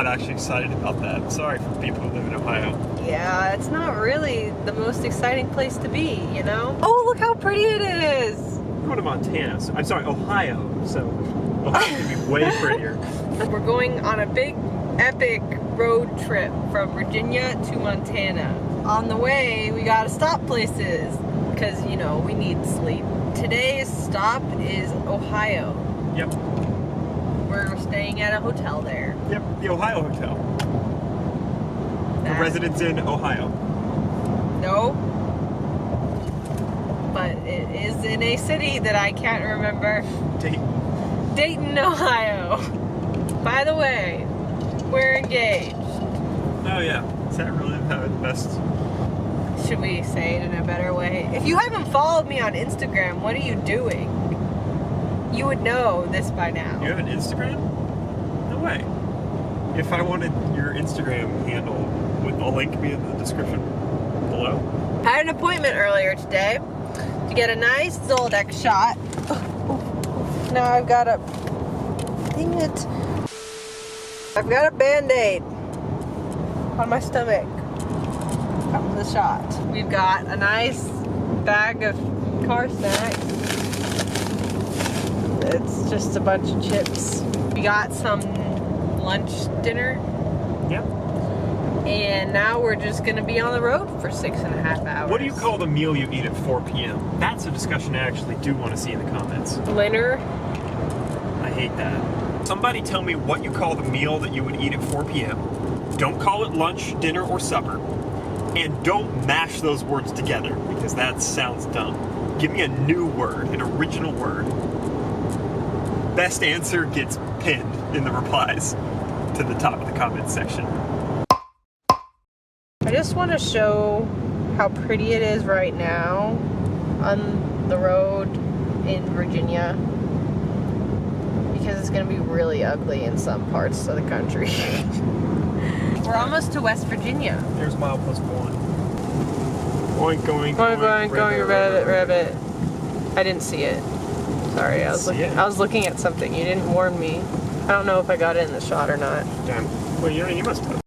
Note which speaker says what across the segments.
Speaker 1: not actually excited about that. Sorry for people who live in Ohio.
Speaker 2: Yeah, it's not really the most exciting place to be, you know? Oh, look how pretty it is!
Speaker 1: We're going to Montana. I'm sorry, Ohio. So Ohio can be way prettier.
Speaker 2: We're going on a big, epic road trip from Virginia to Montana. On the way, we gotta stop places because, you know, we need sleep. Today's stop is Ohio.
Speaker 1: Yep.
Speaker 2: We're staying at a hotel there.
Speaker 1: Yep, the Ohio Hotel. For residents in Ohio.
Speaker 2: No. But it is in a city that I can't remember. Dayton, Ohio. By the way, we're engaged.
Speaker 1: Oh yeah. Is that really the best?
Speaker 2: Should we say it in a better way? If you haven't followed me on Instagram, what are you doing? You would know this by now.
Speaker 1: You have an Instagram? No way. If I wanted your Instagram handle, would the link be in the description below?
Speaker 2: I had an appointment earlier today to get a nice Zoldyck shot. Now I've got a... Dang it. I've got a Band-Aid on my stomach from the shot. We've got a nice bag of car snacks. It's just a bunch of chips. We got some lunch, dinner.
Speaker 1: Yep.
Speaker 2: And now we're just gonna be on the road for 6.5 hours.
Speaker 1: What do you call the meal you eat at 4 p.m.? That's a discussion I actually do want to see in the comments.
Speaker 2: Dinner.
Speaker 1: I hate that. Somebody tell me what you call the meal that you would eat at 4 p.m. Don't call it lunch, dinner, or supper. And don't mash those words together, because that sounds dumb. Give me a new word, an original word. Best answer gets pinned in the replies to the top of the comments section.
Speaker 2: I just want to show how pretty it is right now on the road in Virginia, because it's going to be really ugly in some parts of the country. We're almost to West Virginia.
Speaker 1: There's mile plus one. Going,
Speaker 2: rabbit. I didn't see it. Sorry, I was looking at something. You didn't warn me. I don't know if I got it in the shot or not.
Speaker 1: Damn. Well, you must have.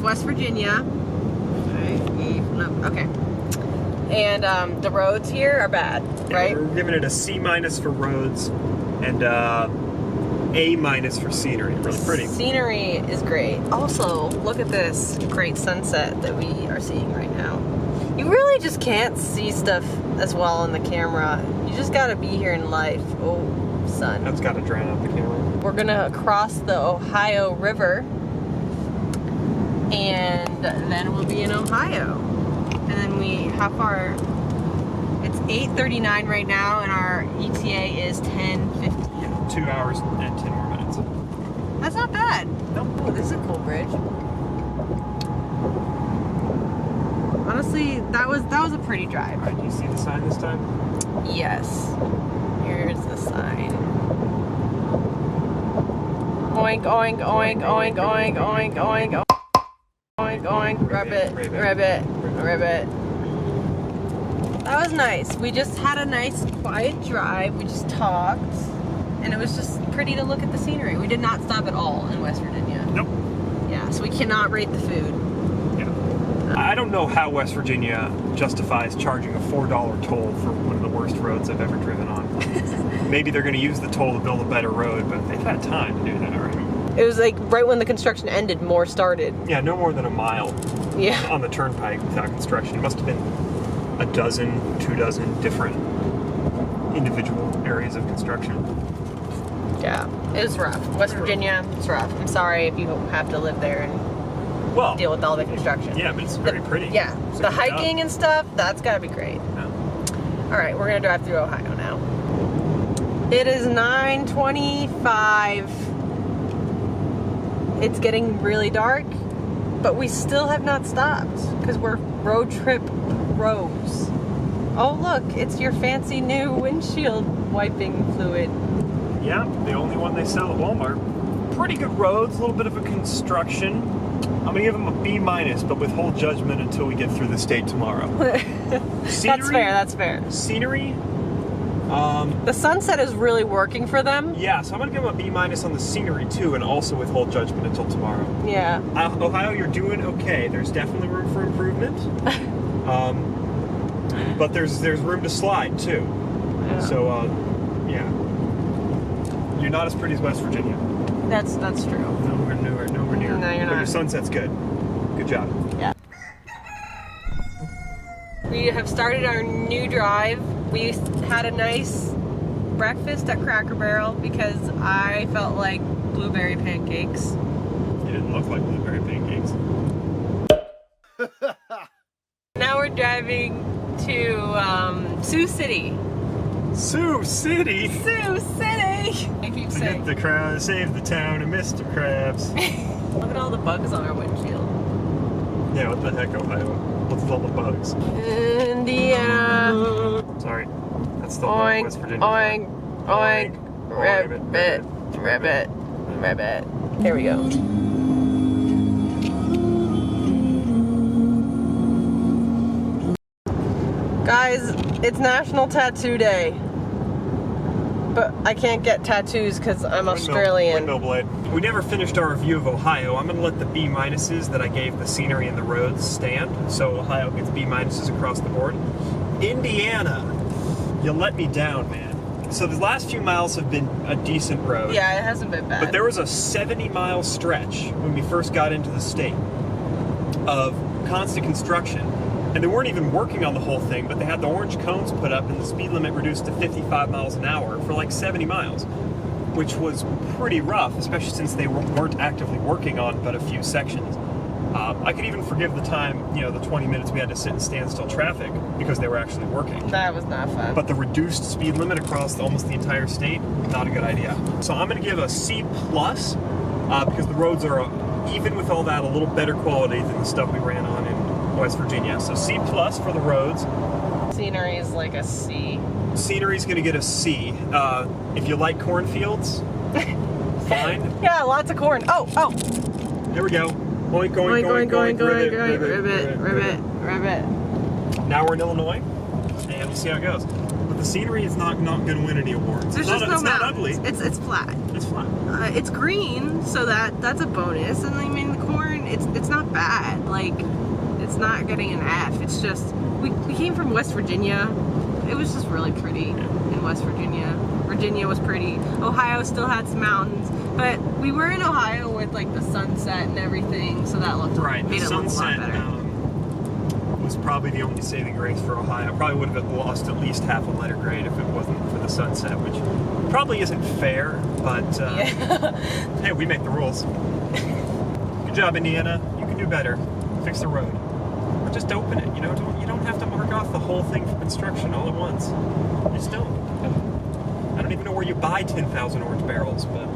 Speaker 2: West Virginia. Okay. And the roads here are bad, right?
Speaker 1: Yeah, we're giving it a C- for roads and A- for scenery. Really pretty.
Speaker 2: Scenery is great. Also, look at this great sunset that we are seeing right now. You really just can't see stuff as well on the camera. You just gotta be here in life. Oh, sun.
Speaker 1: That's gotta drown out the camera.
Speaker 2: We're gonna cross the Ohio River, and then we'll be in Ohio. And then how far? It's 8:39 right now, and our ETA is 10:50.
Speaker 1: Yeah, 2 hours and 10 more minutes.
Speaker 2: That's not bad.
Speaker 1: Nope.
Speaker 2: Oh, this is a cool bridge. Honestly, that was a pretty drive.
Speaker 1: All right, do you see the sign this time?
Speaker 2: Yes. Here's the sign. Oink, oink, oink, oink, oink, oink, oink, oink. Oink, oink, ribbit. That was nice. We just had a nice quiet drive. We just talked, and it was just pretty to look at the scenery. We did not stop at all in West Virginia.
Speaker 1: Nope.
Speaker 2: Yeah, so we cannot rate the food.
Speaker 1: Yeah. I don't know how West Virginia justifies charging a $4 toll for one of the worst roads I've ever driven on. Maybe they're going to use the toll to build a better road, but they've had time to do that already.
Speaker 2: It was like right when the construction ended, more started.
Speaker 1: Yeah, no more than a mile on the turnpike without construction. It must have been a dozen, 2 dozen different individual areas of construction.
Speaker 2: Yeah, it was rough. West Virginia, it's rough. I'm sorry if you have to live there and deal with all the construction.
Speaker 1: Yeah, but it's very pretty.
Speaker 2: Yeah, the hiking and stuff, that's gotta be great.
Speaker 1: Yeah.
Speaker 2: All right, we're gonna drive through Ohio now. It is 9:25. It's getting really dark, but we still have not stopped because we're road trip pros. Oh look, it's your fancy new windshield wiping fluid.
Speaker 1: Yeah, the only one they sell at Walmart. Pretty good roads, a little bit of a construction. I'm gonna give them a B-, but withhold judgment until we get through the state tomorrow.
Speaker 2: That's fair, that's fair.
Speaker 1: Scenery,
Speaker 2: the sunset is really working for them.
Speaker 1: yeah, so I'm gonna give them a B- on the scenery too, and also withhold judgment until tomorrow.
Speaker 2: Yeah.
Speaker 1: Ohio, you're doing okay. There's definitely room for improvement. But there's room to slide too.
Speaker 2: Yeah.
Speaker 1: So, yeah. You're not as pretty as West Virginia.
Speaker 2: That's true.
Speaker 1: Nowhere near.
Speaker 2: No, you're
Speaker 1: But
Speaker 2: not.
Speaker 1: your sunset's good. Good job.
Speaker 2: Yeah. We have started our new drive. We had a nice breakfast at Cracker Barrel because I felt like blueberry pancakes.
Speaker 1: You didn't look like blueberry pancakes.
Speaker 2: Now we're driving to Sioux City.
Speaker 1: Sioux City?
Speaker 2: Sioux City! I keep
Speaker 1: To
Speaker 2: saying.
Speaker 1: get the crown, save the town, and Mr. Krabs.
Speaker 2: Look at all the bugs on our windshield.
Speaker 1: Yeah, what the heck, Ohio? What's with all the bugs?
Speaker 2: Indiana.
Speaker 1: Sorry. That's the
Speaker 2: Oink,
Speaker 1: West Virginia.
Speaker 2: oink, oink, rabbit, rabbit, rabbit. Here we go. Guys, it's National Tattoo Day. But I can't get tattoos because I'm Australian.
Speaker 1: Windmill blade. We never finished our review of Ohio. I'm going to let the B- that I gave the scenery and the roads stand. So Ohio gets B- across the board. Indiana, you let me down, man. So the last few miles have been a decent road.
Speaker 2: Yeah, it hasn't been bad.
Speaker 1: But there was a 70-mile stretch when we first got into the state of constant construction. And they weren't even working on the whole thing, but they had the orange cones put up and the speed limit reduced to 55 miles an hour for like 70 miles, which was pretty rough, especially since they weren't actively working on but a few sections. I could even forgive the time, the 20 minutes we had to sit in standstill traffic because they were actually working.
Speaker 2: That was not fun.
Speaker 1: But the reduced speed limit across almost the entire state, not a good idea. So I'm going to give a C+ because the roads are, even with all that, a little better quality than the stuff we ran on in West Virginia. So C+ for the roads.
Speaker 2: Scenery is like a C.
Speaker 1: Scenery's going to get a C. If you like cornfields, fine.
Speaker 2: Yeah, lots of corn. Oh.
Speaker 1: There we go. Oink, oink, oink, oink,
Speaker 2: ribbit.
Speaker 1: Now we're in Illinois, and we'll see how it goes. But the scenery is not going to win any awards.
Speaker 2: There's
Speaker 1: it's
Speaker 2: just
Speaker 1: not,
Speaker 2: no
Speaker 1: it's not
Speaker 2: mountains.
Speaker 1: ugly.
Speaker 2: It's flat.
Speaker 1: It's flat.
Speaker 2: It's green, so that's a bonus. And I mean, the corn, it's not bad. Like, it's not getting an F. It's just we came from West Virginia. It was just really pretty in West Virginia. Virginia was pretty. Ohio still had some mountains, but we were in Ohio with like the sunset and everything, so that looked
Speaker 1: right.
Speaker 2: made
Speaker 1: The
Speaker 2: it look a lot
Speaker 1: sunset
Speaker 2: better.
Speaker 1: Was probably the only saving grace for Ohio. Probably would have lost at least half a letter grade if it wasn't for the sunset, which probably isn't fair, but hey, we make the rules. Good job, Indiana. You can do better. Fix the road. Or just open it. You don't have to mark off the whole thing for construction all at once. Just don't. I don't even know where you buy 10,000 orange barrels, but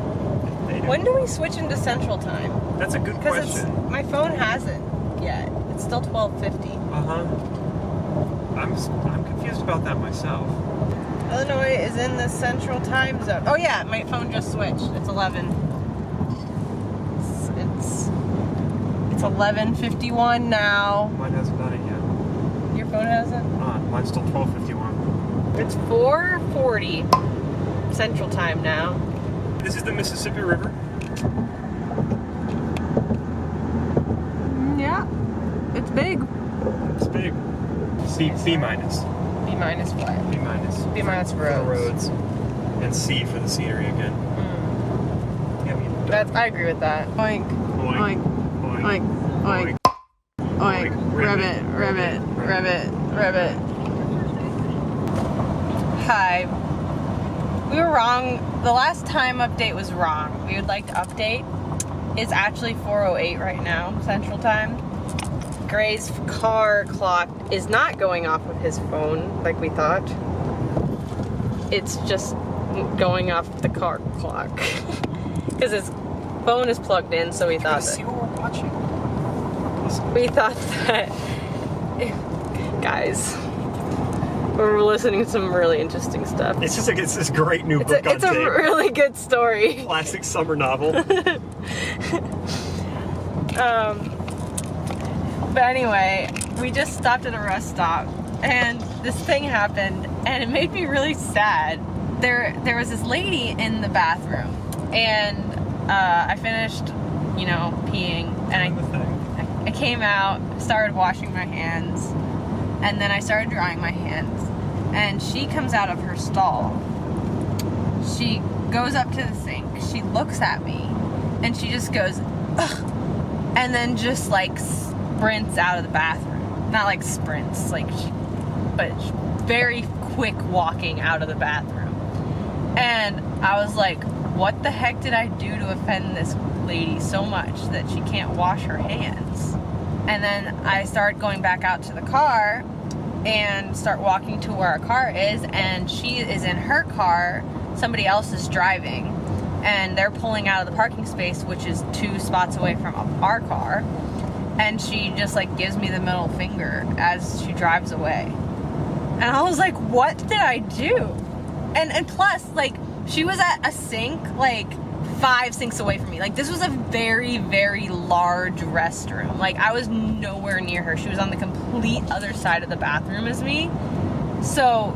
Speaker 1: they do.
Speaker 2: When do we switch into Central Time?
Speaker 1: That's a good
Speaker 2: Because
Speaker 1: question.
Speaker 2: my phone hasn't yet. It's still 12:50.
Speaker 1: I'm confused about that myself.
Speaker 2: Illinois is in the Central Time Zone. Oh yeah, my phone just switched. It's 11. It's 11:51 now.
Speaker 1: Mine hasn't done it yet.
Speaker 2: Your phone hasn't?
Speaker 1: Mine's still 12:51.
Speaker 2: It's 4:40 Central Time now.
Speaker 1: This is the Mississippi River.
Speaker 2: Yeah, it's big.
Speaker 1: It's big. C, B-.
Speaker 2: B minus what?
Speaker 1: B-.
Speaker 2: B minus
Speaker 1: for
Speaker 2: roads.
Speaker 1: the roads. And C for the scenery again. Yeah,
Speaker 2: I agree with that. Oink,
Speaker 1: Oink.
Speaker 2: oink, oink, oink, ribbit. Hi. We were wrong. The last time update was wrong. We would like to update. It's actually 4:08 right now, Central Time. Gray's car clock is not going off of his phone like we thought. It's just going off the car clock. Because his phone is plugged in, so we thought
Speaker 1: see
Speaker 2: that.
Speaker 1: what we're watching. Listen.
Speaker 2: We thought that. Guys. We're listening to some really interesting stuff.
Speaker 1: It's just like it's this great new book on
Speaker 2: It's a
Speaker 1: tape.
Speaker 2: really good story.
Speaker 1: Classic summer novel.
Speaker 2: But anyway, we just stopped at a rest stop, and this thing happened, and it made me really sad. There was this lady in the bathroom, and I finished, peeing, and I came out, started washing my hands, and then I started drying my hands, and she comes out of her stall. She goes up to the sink, she looks at me, and she just goes, ugh, and then just like sprints out of the bathroom. Not like sprints, but very quick walking out of the bathroom. And I was like, what the heck did I do to offend this lady so much that she can't wash her hands? And then I started going back out to the car and start walking to where our car is, and she is in her car, somebody else is driving, and they're pulling out of the parking space, which is 2 spots away from our car, and she just like gives me the middle finger as she drives away. And I was like, what did I do? And plus, like, she was at a sink, like, 5 sinks away from me. Like, this was a very, very large restroom. Like, I was nowhere near her. She was on the complete other side of the bathroom as me. So,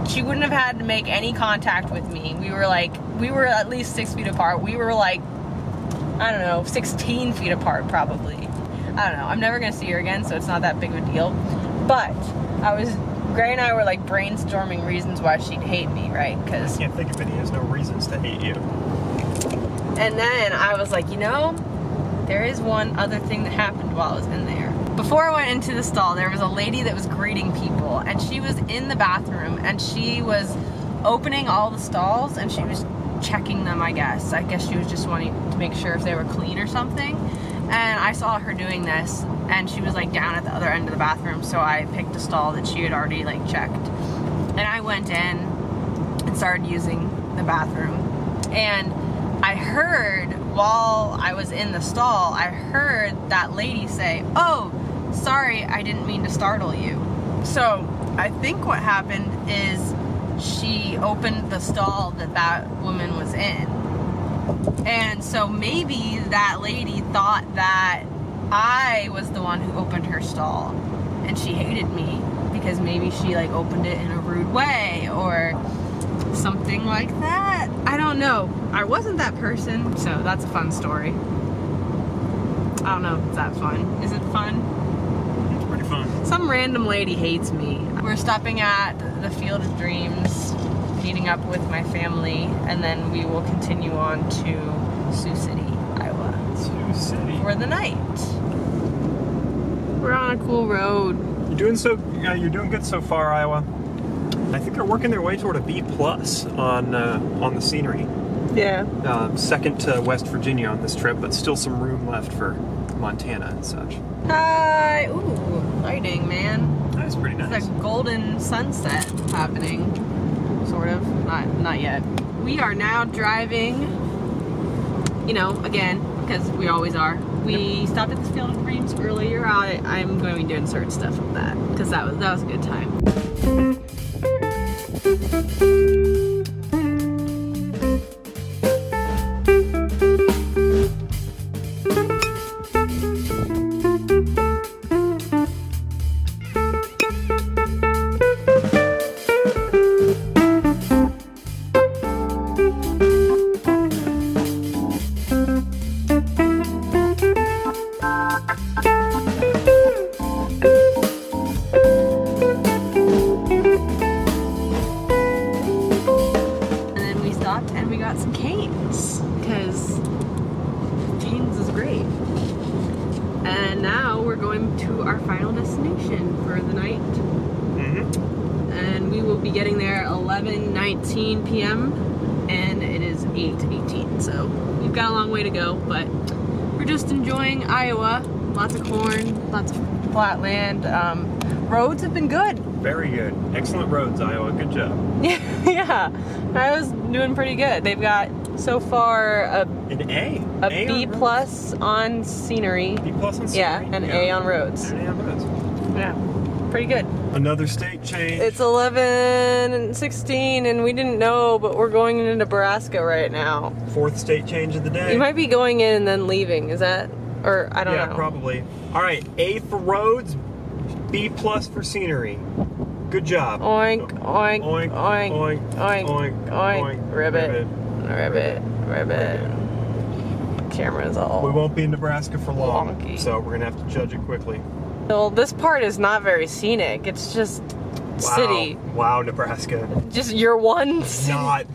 Speaker 2: she wouldn't have had to make any contact with me. We were at least 6 feet apart. We were like, I don't know, 16 feet apart probably. I don't know. I'm never going to see her again, so it's not that big of a deal. But, Gray and I were like brainstorming reasons why she'd hate me, right? Because
Speaker 1: I can't think of any. There's no reasons to hate you.
Speaker 2: And then I was like, there is one other thing that happened while I was in there. Before I went into the stall, there was a lady that was greeting people, and she was in the bathroom, and she was opening all the stalls, and she was checking them, I guess. I guess she was just wanting to make sure if they were clean or something. And I saw her doing this, and she was like down at the other end of the bathroom, so I picked a stall that she had already like checked. And I went in and started using the bathroom. And I heard, while I was in the stall, I heard that lady say, "Oh, sorry, I didn't mean to startle you." So I think what happened is she opened the stall that woman was in. And so maybe that lady thought that I was the one who opened her stall, and she hated me because maybe she like opened it in a rude way or something like that. I don't know. I wasn't that person, so that's a fun story. I don't know if it's that fun. Is it fun?
Speaker 1: It's pretty fun.
Speaker 2: Some random lady hates me. We're stopping at the Field of Dreams, meeting up with my family, and then we will continue on to Sioux City, Iowa.
Speaker 1: Sioux City.
Speaker 2: For the night. We're on a cool road.
Speaker 1: You're doing good so far, Iowa. I think they're working their way toward a B+ on the scenery.
Speaker 2: Yeah.
Speaker 1: Second to West Virginia on this trip, but still some room left for Montana and such.
Speaker 2: Hi. Ooh, lighting, man.
Speaker 1: That's pretty nice.
Speaker 2: It's a golden sunset happening. Sort of. Not yet. We are now driving, again, because we always are. We stopped at this Field of Dreams earlier. I'm going to be doing certain stuff with that, because that was a good time. And we got some canes, because canes is great. And now we're going to our final destination for the night.
Speaker 1: Mm-hmm.
Speaker 2: And we will be getting there 11:19 p.m. and it is 8:18. So we've got a long way to go, but we're just enjoying Iowa. Lots of corn, lots of flat land. Roads have been good.
Speaker 1: Very good. Excellent roads, Iowa. Good job.
Speaker 2: Yeah, I was doing pretty good. They've got so far
Speaker 1: an A.
Speaker 2: A B+ on scenery.
Speaker 1: B+ on scenery.
Speaker 2: Yeah, and A on roads.
Speaker 1: And an A on roads.
Speaker 2: Yeah. pretty good.
Speaker 1: Another state change.
Speaker 2: It's 11:16 and we didn't know, but we're going into Nebraska right now.
Speaker 1: 4th state change of the day.
Speaker 2: You might be going in and then leaving, is that? Or I don't know.
Speaker 1: Yeah, probably. All right, A for roads, B+ for scenery. Good job.
Speaker 2: Oink, oink,
Speaker 1: Oink,
Speaker 2: oink,
Speaker 1: oink,
Speaker 2: oink,
Speaker 1: oink,
Speaker 2: oink, ribbit, ribbit, ribbit. Camera's all.
Speaker 1: We won't be in Nebraska for long,
Speaker 2: wonky.
Speaker 1: so we're gonna have to judge it quickly.
Speaker 2: Well, this part is not very scenic. It's just city.
Speaker 1: Wow, Nebraska.
Speaker 2: Just your one city.
Speaker 1: Not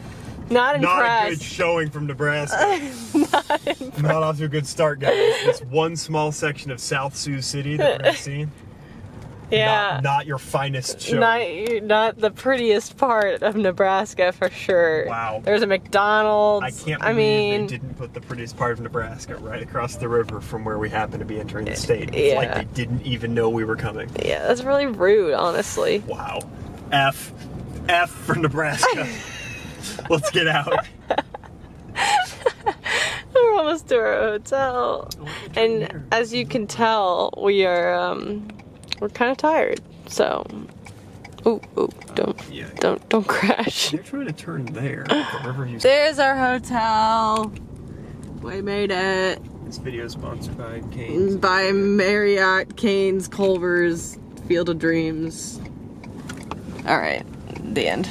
Speaker 2: Not
Speaker 1: a
Speaker 2: impressed.
Speaker 1: good showing from Nebraska.
Speaker 2: Not impressed.
Speaker 1: Not off to a good start, guys. This one small section of South Sioux City that we're gonna see.
Speaker 2: Yeah.
Speaker 1: Not your finest show.
Speaker 2: Not the prettiest part of Nebraska for sure.
Speaker 1: Wow.
Speaker 2: There's a McDonald's.
Speaker 1: I can't believe they didn't put the prettiest part of Nebraska right across the river from where we happen to be entering the state. It's like they didn't even know we were coming.
Speaker 2: Yeah, that's really rude, honestly.
Speaker 1: Wow. F for Nebraska. Let's get out.
Speaker 2: We're almost to our hotel. And as you can tell, we are we're kind of tired. So don't crash.
Speaker 1: They're trying to turn there. The Riverview.
Speaker 2: There's our hotel. We made it.
Speaker 1: This video is sponsored by Cane's.
Speaker 2: By Marriott, Cane's, Culver's, Field of Dreams. All right, the end.